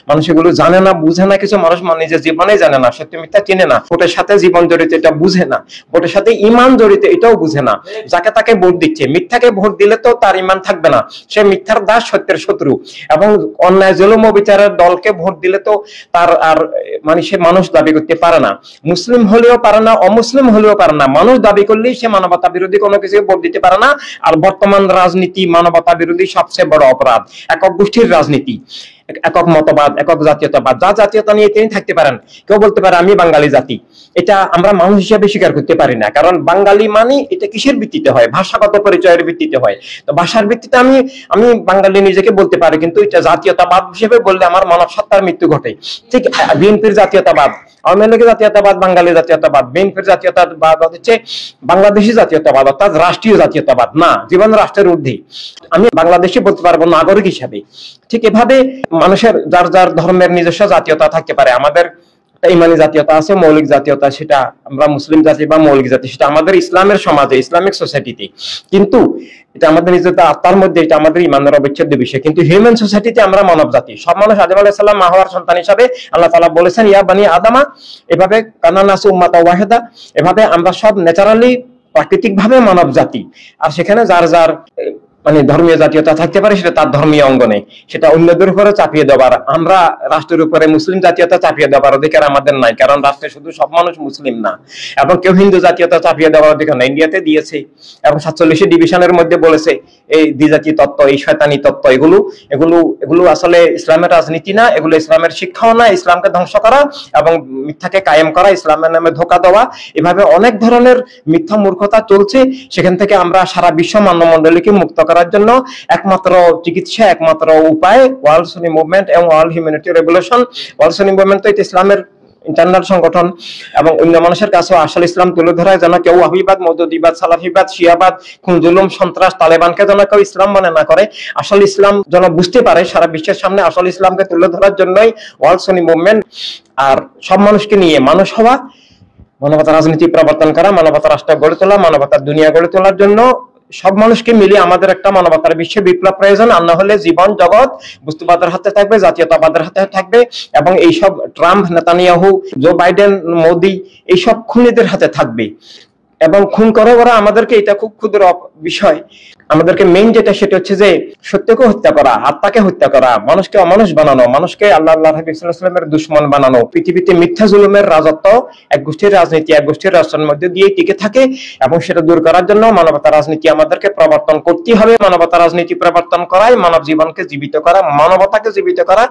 মানুষ এগুলো জানে না, বুঝে না। কিছু মানুষ নিজের জীবনে জানে না, সত্য মিথ্যা চিনে না, ভোটের সাথে জীবন জড়িত এটা বুঝে না, ভোটের সাথে ইমান জড়িত এটাও বুঝে না। যাকে তাকে ভোট দিচ্ছে, মিথ্যাকে ভোট দিলে তো তার ইমান থাকবে না, সে মিথ্যার দাস, সত্যের শত্রু। এবং অন্যায় জুলুম ও বিচারের দলকে ভোট দিলে তো তার আর সে মানুষ দাবি করতে পারে না, মুসলিম হলেও পারে না, অমুসলিম হলেও পারে না। মানুষ দাবি করলেই সে মানবতা বিরোধী কোনো কিছু ভোট দিতে পারে না। আর বর্তমান রাজনীতি মানবতা বিরোধী সবচেয়ে বড় অপরাধ, একক গোষ্ঠীর রাজনীতি, একক মতবাদ, একক জাতীয়তাবাদ। যা জাতীয়তা নিয়ে তিনি থাকতে পারেন, কেউ বলতে পারে আমি বাঙালি জাতি, এটা আমরা মানুষ হিসেবে স্বীকার করতে পারি না। কারণ বাঙালি মানে এটা কিসের ভিত্তিতে হয়? ভাষাগত পরিচয়ের ভিত্তিতে হয়। তো ভাষার ভিত্তিতে আমি আমি বাঙালি নিজেকে বলতে পারি, কিন্তু এটা জাতীয়তাবাদ হিসেবে বললে আমার মানব সত্তার মৃত্যু ঘটে। ঠিক বিএনপির জাতীয়তাবাদ, আওয়ামী লীগের জাতীয়তাবাদ বাঙালি জাতীয়তাবাদ, বিএনপির জাতীয়তাবাদ হচ্ছে বাংলাদেশি জাতীয়তাবাদ, অর্থাৎ রাষ্ট্রীয় জাতীয়তাবাদ না, জীবন রাষ্ট্রের ঊর্ধ্বে। আমি বাংলাদেশি বলতে পারবো নাগরিক হিসাবে। ঠিক এভাবে মানুষের যার যার ধর্মের নিজস্ব জাতীয়তা থাকতে পারে। আমাদের ইমানি জাতীয়তা আছে, মৌলিক জাতীয়তা, সেটা আমরা মুসলিম জাতি বা মৌলিক জাতি, সেটা আমাদের ইসলামের সমাজে, ইসলামিক সোসাইটিতে। কিন্তু এটা আমাদের নিজের আত্মার মধ্যে, এটা আমাদের ইমানের অবিচ্ছেদ্য বিষয়। কিন্তু হিউম্যান সোসাইটিতে আমরা মানব জাতি, সব মানুষ আদম আলাইহিস সালাম মা হাওয়ার সন্তান হিসাবে আল্লাহ তাআলা বলেছেন ইয়া বানি আদামা, এভাবে কানা নাসু উম্মাতাও ওয়াহিদা, এভাবে আমরা সব ন্যাচারালি প্রাকৃতিক ভাবে মানব জাতি। আর সেখানে যার যার ধর্মীয় জাতীয়তা থাকতে পারে, সেটা তার ধর্মীয় অঙ্গনে, সেটা অন্যদের উপরে চাপিয়ে দেওয়ার, আমরা রাষ্ট্রের উপরে মুসলিম জাতীয়তা চাপিয়ে দেওয়ার অধিকার আমাদের নাই। কারণ রাষ্ট্রে শুধু সব মানুষ মুসলিম না, এবং কেউ হিন্দু জাতীয়তা চাপিয়ে দেওয়ার অধিকার নাই। ইন্ডিয়াতে দিয়েছে, এবং 47 ডিভিশনের মধ্যে বলেছে এই দ্বিজাতি তত্ত্ব, এই শয়তানি তত্ত্ব, এগুলো আসলে ইসলামের রাজনীতি না, এগুলো ইসলামের শিক্ষাও না। ইসলামকে ধ্বংস করা এবং মিথ্যাকে কায়েম করা, ইসলামের নামে ধোঁকা দেওয়া, এভাবে অনেক ধরনের মিথ্যা মূর্খতা চলছে। সেখান থেকে আমরা সারা বিশ্ব মানবমণ্ডলীকে মুক্ত করার জন্য একমাত্র চিকিৎসা, একমাত্র উপায় ওয়ার্ল্ড সুন্নি মুভমেন্ট এবং ওয়ার্ল্ড হিউম্যানিটি রেভলিউশন। ওয়ার্ল্ড সুন্নি মুভমেন্ট তো ইসলামের ইন্টারনাল সংগঠন, এবং অন্য মানুষের কাছে আসল ইসলাম তুলে ধরায়, যেন কেউ ওয়াহাবিবাদ, মওদুদিবাদ, সালাফিবাদ, শিয়াবাদ, খুন জুলুম, সন্ত্রাস, তালেবানকে যেন কেউ ইসলাম মনে না করে। আসল ইসলাম যেন বুঝতে পারে, সারা বিশ্বের সামনে আসল ইসলামকে তুলে ধরার জন্যই ওয়ার্ল্ড সুন্নি মুভমেন্ট। আর সব মানুষকে নিয়ে মানুষ হওয়া, মানবতা রাজনীতি প্রবর্তন করা, মানবতা রাষ্ট্র গড়ে তোলা, মানবতার দুনিয়া গড়ে তোলার জন্য সব মানুষকে মিলিয়ে আমাদের একটা মানবতার বিশ্বে বিপ্লব প্রয়োজন। আর না হলে জীবন জগৎ বস্তুবাদের হাতে থাকবে, জাতীয়তাবাদের হাতে থাকবে, এবং এইসব Trump, Netanyahu, Joe Biden, Modi, এইসব খুনিদের হাতে থাকবে। এবং খুন করে ওরা আমাদেরকে, এটা খুব ক্ষুদ্র বিষয়, আমাদেরকে মেইন যেটা, সেটা হচ্ছে যে সত্যকে হত্যা করা, আত্মাকে হত্যা করা, মানুষকে অমানুষ বানানো, মানুষকে আল্লাহ হাবিব সাল্লাল্লাহু আলাইহি ওয়াসাল্লামের দুশমন বানানো। পৃথিবীতে মিথ্যা জুলুমের রাজত্ব, এক গোষ্ঠীর রাজনীতি এক গোষ্ঠীর রাষ্ট্রের মধ্যে দিয়ে টিকে থাকে, এবং সেটা দূর করার জন্য মানবতা রাজনীতি আমাদেরকে প্রবর্তন করতে হবে। মানবতা রাজনীতি প্রবর্তন করাই মানব জীবনকে জীবিত করা, মানবতাকে জীবিত করা।